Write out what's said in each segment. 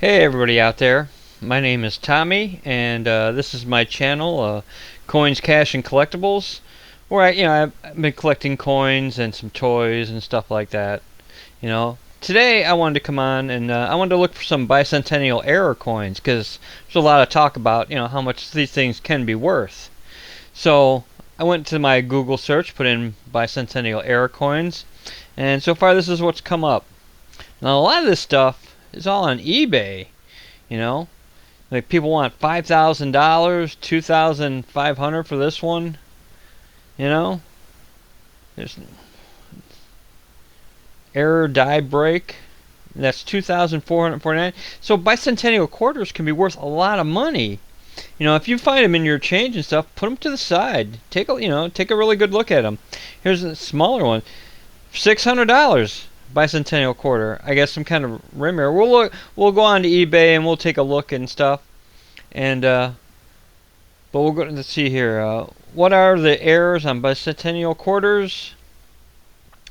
Hey everybody out there, my name is Tommy and this is my channel, Coins, Cash, and Collectibles, where I've been collecting coins and some toys and stuff like that. Today I wanted to come on and I wanted to look for some Bicentennial error coins because there's a lot of talk about how much these things can be worth. So I went to my Google search, put in Bicentennial error coins, and so far this is what's come up. Now a lot of this stuff is all on eBay. You know, like people want $5,000, 2,500 for this one. You know, there's error die break. That's 2,449. So bicentennial quarters can be worth a lot of money. If you find them in your change and stuff, put them to the side. Take a really good look at them. Here's a smaller one, $600. Bicentennial quarter. I guess some kind of rim error. We'll go on to eBay and we'll take a look and stuff. And but we'll go to see here. What are the errors on bicentennial quarters?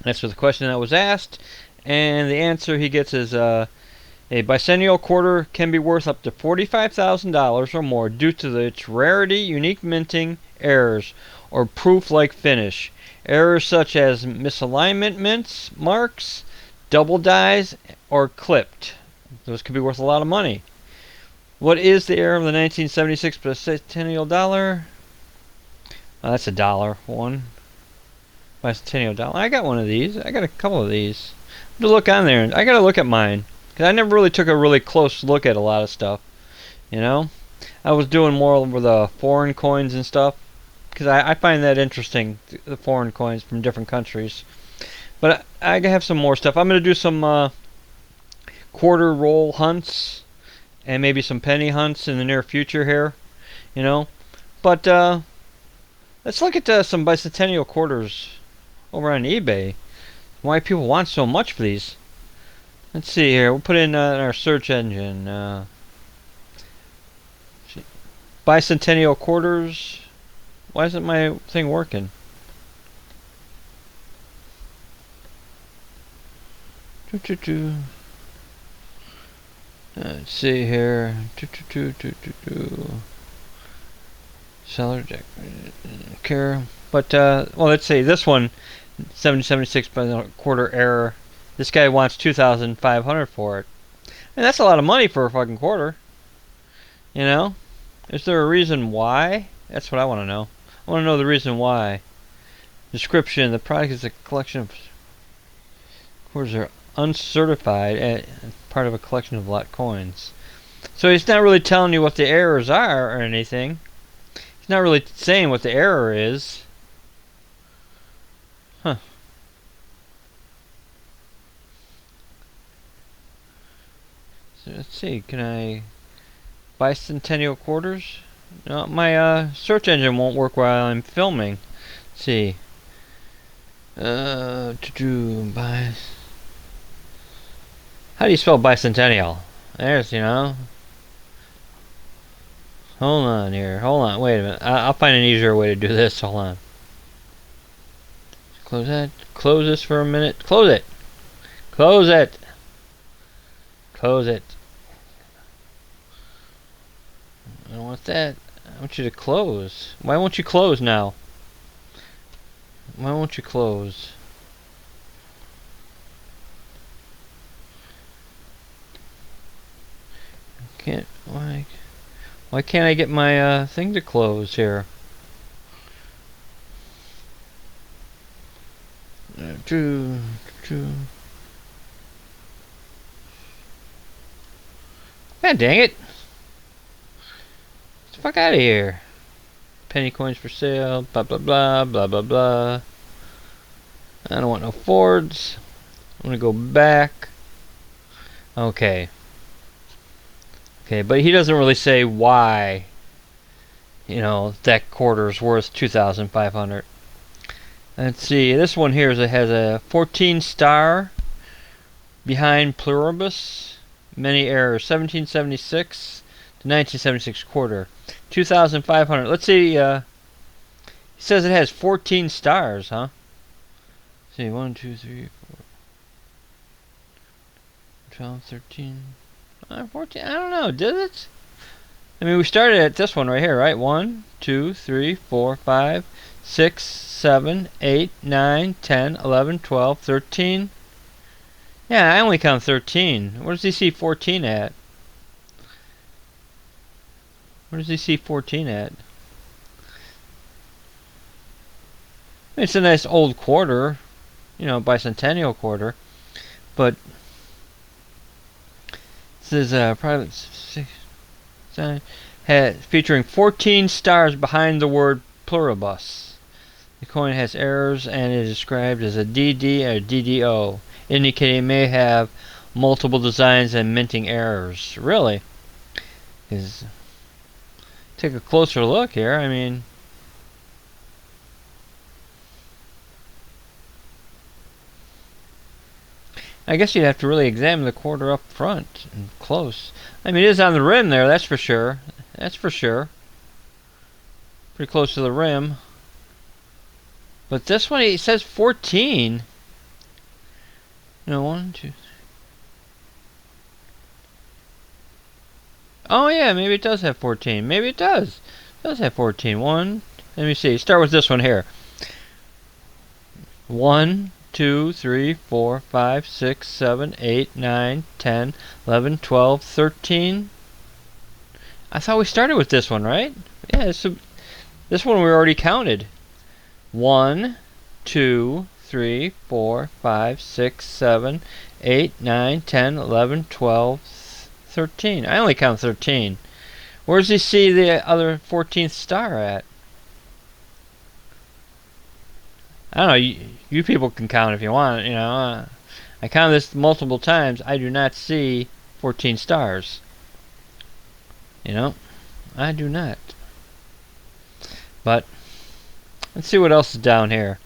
That's what the question that was asked, and the answer he gets is a bicentennial quarter can be worth up to $45,000 or more due to its rarity, unique minting errors, or proof-like finish. Errors such as misalignment mints, marks, double dies, or clipped. Those could be worth a lot of money. What is the error of the 1976 bicentennial dollar? Oh, that's a dollar one. Bicentennial dollar. I got one of these. I got a couple of these. I have to look on there. I got to look at mine because I never really took a really close look at a lot of stuff. I was doing more with the foreign coins and stuff because I find that interesting, the foreign coins from different countries. But I have some more stuff. I'm going to do some quarter roll hunts and maybe some penny hunts in the near future here. But let's look at some bicentennial quarters over on eBay. Why people want so much for these. Let's see here. We'll put in our search engine. Bicentennial quarters. Why isn't my thing working? Let's see here. Seller jack. Care. But well, let's see. This one, 776 by the quarter error. This guy wants 2,500 for it, and that's a lot of money for a fucking quarter. Is there a reason why? That's what I want to know. I want to know the reason why. Description: the product is a collection of quarters are uncertified and part of a collection of lot coins. So he's not really telling you what the errors are or anything. He's not really saying what the error is. Huh. So let's see. Can I bicentennial quarters? No, my search engine won't work while I'm filming. Let's see. Buy. How do you spell bicentennial? There's, Hold on here. Hold on. Wait a minute. I'll find an easier way to do this. Hold on. Close that. Close this for a minute. Close it. Close it. Close it. I don't want that. I want you to close. Why won't you close now? Why won't you close? Can't. Why can't I get my thing to close here? God dang it! Get the fuck out of here! Penny coins for sale. Blah blah blah blah blah blah. I don't want no Fords. I'm gonna go back. Okay. Okay, but he doesn't really say why, that quarter is worth 2,500. Let's see, this one here has a 14 star behind pluribus, many errors, 1776 to 1976 quarter, 2,500. Let's see, he says it has 14 stars, huh? Let's see, 1, 2, 3, 4, 12, 13. 14. I don't know. Did it? I mean, we started at this one right here, right? 1, 2, 3, 4, 5, 6, 7, 8, 9, 10, 11, 12, 13. Yeah, I only count 13. Where does he see 14 at? Where does he see 14 at? It's a nice old quarter, bicentennial quarter, but this is a private featuring 14 stars behind the word pluribus. The coin has errors and is described as a DD or DDO, indicating it may have multiple designs and minting errors. Really? Take a closer look here. I mean, I guess you'd have to really examine the quarter up front and close. I mean, it is on the rim there, that's for sure. That's for sure. Pretty close to the rim. But this one, it says 14. No, 1, 2. Oh, yeah, maybe it does have 14. Maybe it does. It does have 14. 1. Let me see. Start with this one here. 1, 2, 3, 4, 5, 6, 7, 8, 9, 10, 11, 12, 13. I thought we started with this one, right? Yeah, this one we already counted. 1, 2, 3, 4, 5, 6, 7, 8, 9, 10, 11, 12, 13. I only count 13. Where does he see the other 14th star at? I don't know. You people can count if you want. I counted this multiple times. I do not see 14 stars. I do not. But let's see what else is down here.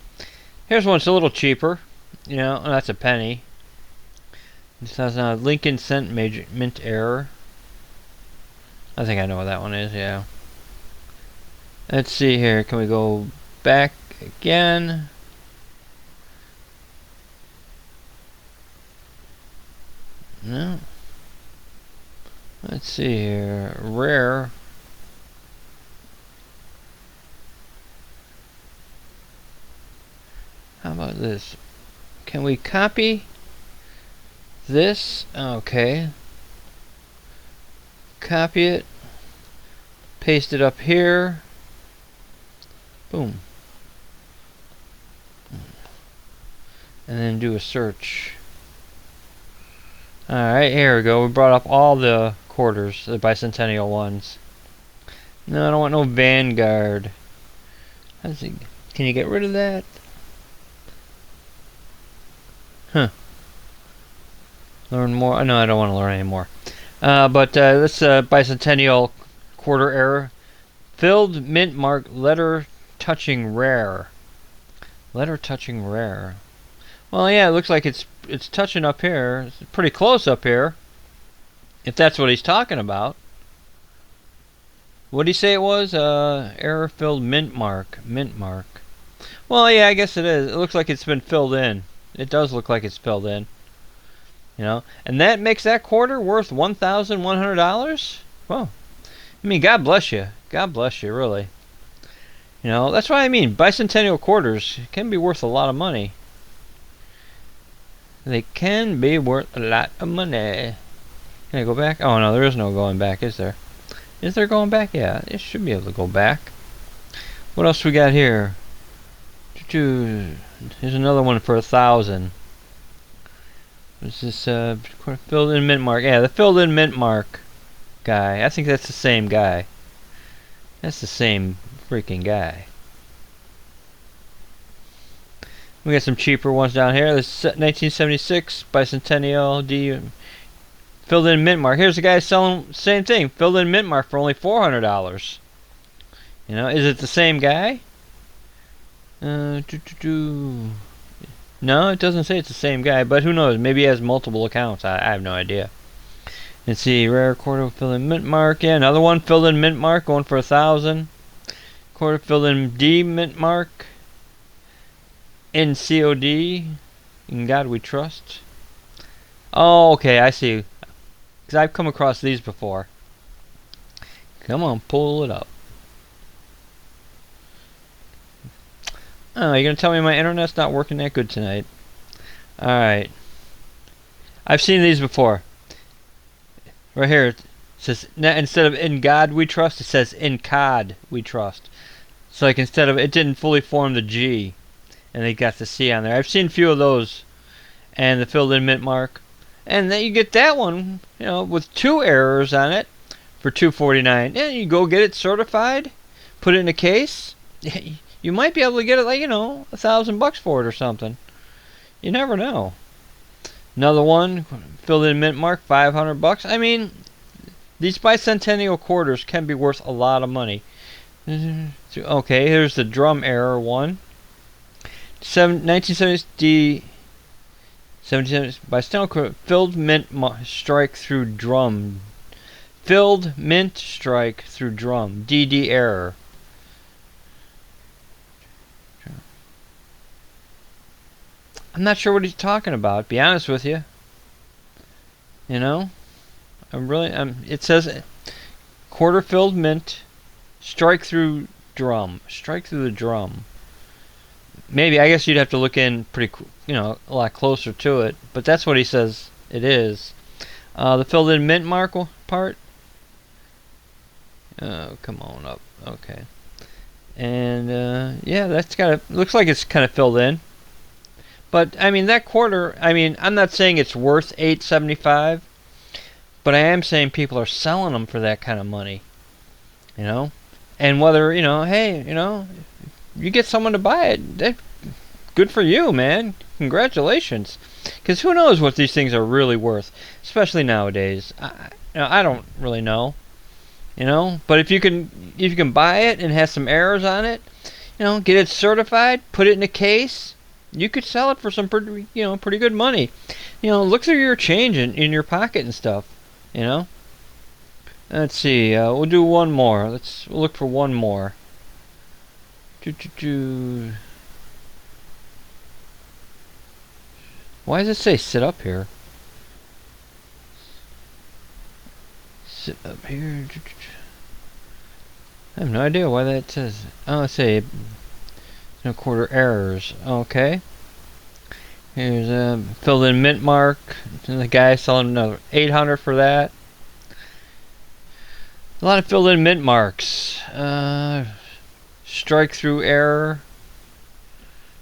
Here's one that's a little cheaper. That's a penny. This has a Lincoln cent mint error. I think I know what that one is. Yeah. Let's see here. Can we go back again? No. Let's see here. Rare. How about this? Can we copy this? Okay. Copy it. Paste it up here. Boom. And then do a search. Alright, here we go. We brought up all the quarters, the bicentennial ones. No, I don't want no Vanguard. Can you get rid of that? Huh. Learn more? No, I don't want to learn anymore. But this bicentennial quarter error. Filled mint mark letter touching rare. Letter touching rare. Well, yeah, it looks like it's touching up here. It's pretty close up here. If that's what he's talking about. What did he say it was? Error filled mint mark. Mint mark. Well, yeah, I guess it is. It looks like it's been filled in. It does look like it's filled in. And that makes that quarter worth $1,100? Well, I mean, God bless you. God bless you, really. That's what I mean. Bicentennial quarters can be worth a lot of money. They can be worth a lot of money. Can I go back? Oh, no, there is no going back, is there? Is there going back? Yeah, it should be able to go back. What else we got here? Here's another one for 1,000. Is this filled in mint mark? Yeah, the filled in mint mark guy. I think that's the same guy. That's the same freaking guy. We got some cheaper ones down here. This 1976 Bicentennial D filled in mint mark. Here's the guy selling same thing, filled in mint mark for only $400. Is it the same guy? No, it doesn't say it's the same guy, but who knows? Maybe he has multiple accounts. I have no idea. Let's see, rare quarter filled in mint mark. Yeah, another one filled in mint mark, going for 1,000. Quarter filled in D mint mark. In COD. In God we trust. Oh, okay, I see. Because I've come across these before. Come on, pull it up. Oh, you're going to tell me my internet's not working that good tonight. Alright. I've seen these before. Right here, it says, instead of "in God we trust," it says "in COD we trust." So like instead of, it didn't fully form the G, and they got the C on there. I've seen a few of those, and the filled in mint mark. And then you get that one, with 2 errors on it for $2.49. And you go get it certified, put it in a case. You might be able to get it like, $1,000 for it or something. You never know. Another one, filled in mint mark, $500. I mean, these bicentennial quarters can be worth a lot of money. Okay, here's the drum error one. 1970s D. 1770s bicentennial filled mint strike through drum. Filled mint strike through drum. DD error. I'm not sure what he's talking about, to be honest with you. It says quarter filled mint, strike through drum. Strike through the drum. Maybe, I guess you'd have to look in pretty, a lot closer to it. But that's what he says it is. The filled in mint mark part. Oh, come on up. Okay. And, yeah, looks like it's kind of filled in. But I mean that quarter. I mean, I'm not saying it's worth $8.75, but I am saying people are selling them for that kind of money. And whether hey, you get someone to buy it, good for you, man. Congratulations. Because who knows what these things are really worth, especially nowadays. I don't really know. But if you can buy it and have some errors on it, get it certified, put it in a case. You could sell it for some pretty good money. Look through your change in your pocket and stuff. Let's see. We'll do one more. We'll look for one more. Why does it say sit up here? Sit up here. I have no idea why that says. Oh, let's say no quarter errors. Okay. Here's a filled in mint mark. And the guy selling another $800 for that. A lot of filled in mint marks. Strike through error.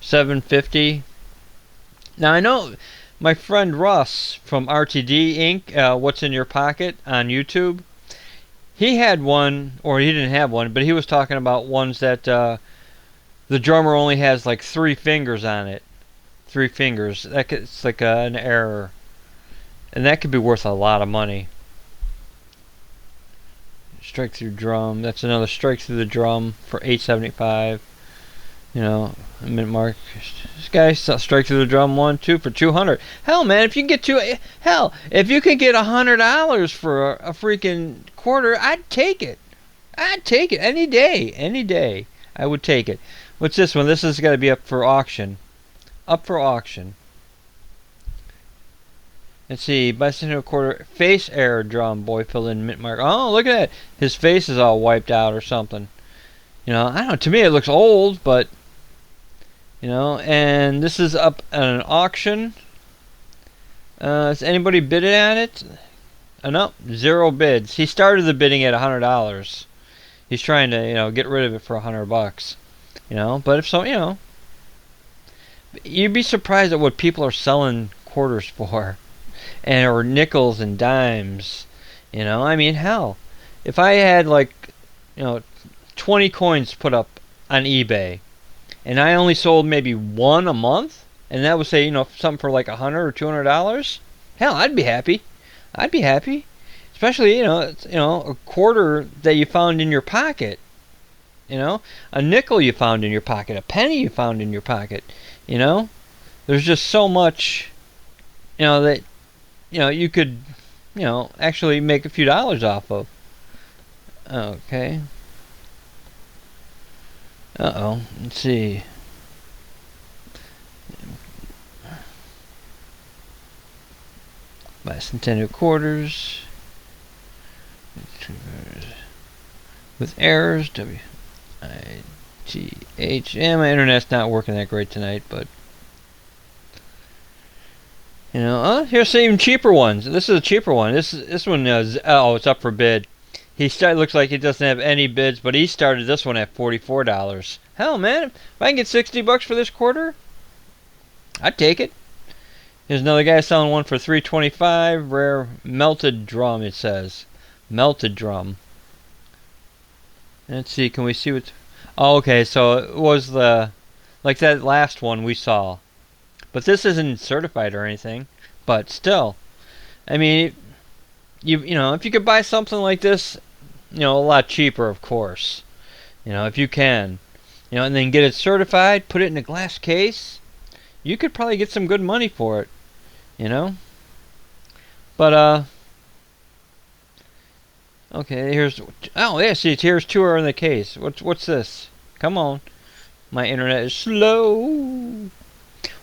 $7.50. Now I know my friend Russ from RTD Inc. What's in Your Pocket on YouTube. He had one, or he didn't have one, but he was talking about ones that the drummer only has like 3 fingers on it. 3 fingers. It's like an error, and that could be worth a lot of money. Strike through drum. That's another strike through the drum for $8.75. Mint mark. This guy strike through the drum 1, 2 for $200. Hell, man, if you can get if you can get $100 for a freaking quarter, I'd take it. I'd take it any day. Any day, I would take it. What's this one? This has got to be up for auction. Up for auction. Let's see. Bicentennial quarter face error drum. Boy filled in mint mark. Oh, look at that. His face is all wiped out or something. I don't know. To me, it looks old, but and this is up at an auction. Has anybody bid on it? No, 0 bids. He started the bidding at $100. He's trying to, get rid of it for $100. But if so, you'd be surprised at what people are selling quarters for, or nickels and dimes. I mean, hell, if I had 20 coins put up on eBay, and I only sold maybe 1 a month, and that would say, something for like $100 or $200, hell, I'd be happy. I'd be happy, especially a quarter that you found in your pocket. A nickel you found in your pocket, a penny you found in your pocket. There's just so much, that you could, actually make a few dollars off of. Okay. Let's see. Bicentennial quarters. with errors. WIGH. Yeah, my internet's not working that great tonight, but you know, here's some even cheaper ones. This is a cheaper one. This one is it's up for bid. Looks like he doesn't have any bids, but he started this one at $44. Hell, man, if I can get $60 for this quarter, I'd take it. Here's another guy selling one for $3.25. Rare melted drum, it says. Melted drum. Let's see, can we see what... Oh, okay, so it was like that last one we saw. But this isn't certified or anything. But still, I mean, you know, if you could buy something like this, you know, a lot cheaper, of course. You know, if you can. You know, and then get it certified, put it in a glass case, you could probably get some good money for it. You know? But, okay, here's... Oh, yeah, see, here's 2 are in the case. What's this? Come on. My internet is slow.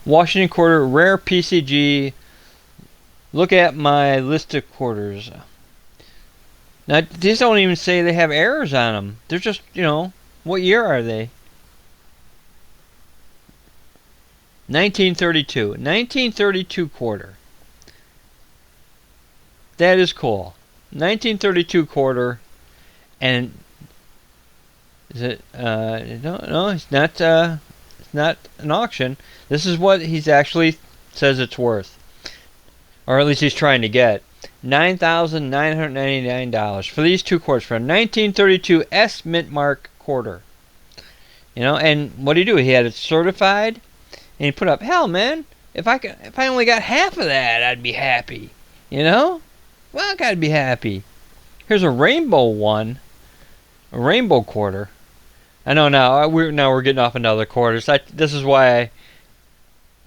Washington quarter, rare PCG. Look at my list of quarters. Now, these don't even say they have errors on them. They're just, you know, what year are they? 1932. 1932 quarter. That is cool. 1932 quarter, and is it? No, it's not. It's not an auction. This is what he's actually says it's worth, or at least he's trying to get. $9,999 for these 2 quarters for a 1932 S mint mark quarter. You know, and what did he do? He had it certified, and he put up. Hell, man, if I only got half of that, I'd be happy. You know. Well, I gotta be happy. Here's a rainbow one, a rainbow quarter. I know now we're getting off into other quarters. This is why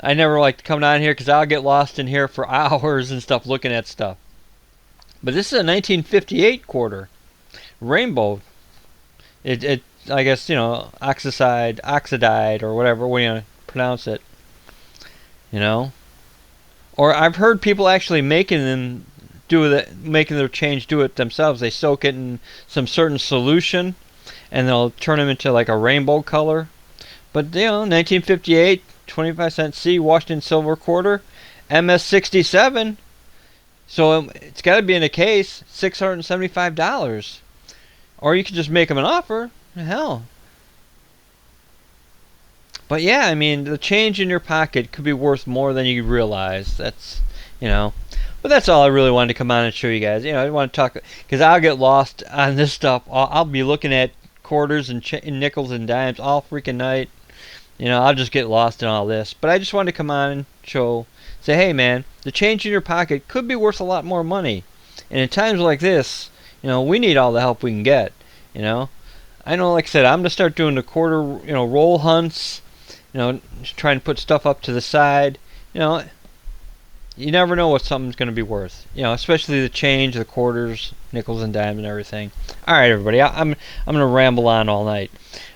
I never like to come down here, because I'll get lost in here for hours and stuff looking at stuff. But this is a 1958 quarter, rainbow. It I guess, you know, oxidized or whatever way you pronounce it. You know, or I've heard people actually making their change do it themselves. They soak it in some certain solution, and they'll turn them into like a rainbow color. But you know, 1958, 25-cent C Washington silver quarter, MS67. So it's got to be in a case, $675. Or you could just make them an offer. Hell. But yeah, I mean, the change in your pocket could be worth more than you realize. That's, you know. But that's all I really wanted to come on and show you guys. You know, I want to talk, because I'll get lost on this stuff. I'll be looking at quarters and nickels and dimes all freaking night. You know, I'll just get lost in all this. But I just wanted to come on and say, hey man, the change in your pocket could be worth a lot more money. And in times like this, you know, we need all the help we can get. You know, I know, like I said, I'm gonna start doing the quarter, you know, roll hunts. You know, just trying to put stuff up to the side. You know, you never know what something's going to be worth. You know, especially the change, the quarters, nickels and dimes and everything. All right, everybody, I'm going to ramble on all night.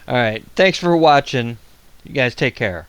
All right, thanks for watching. You guys take care.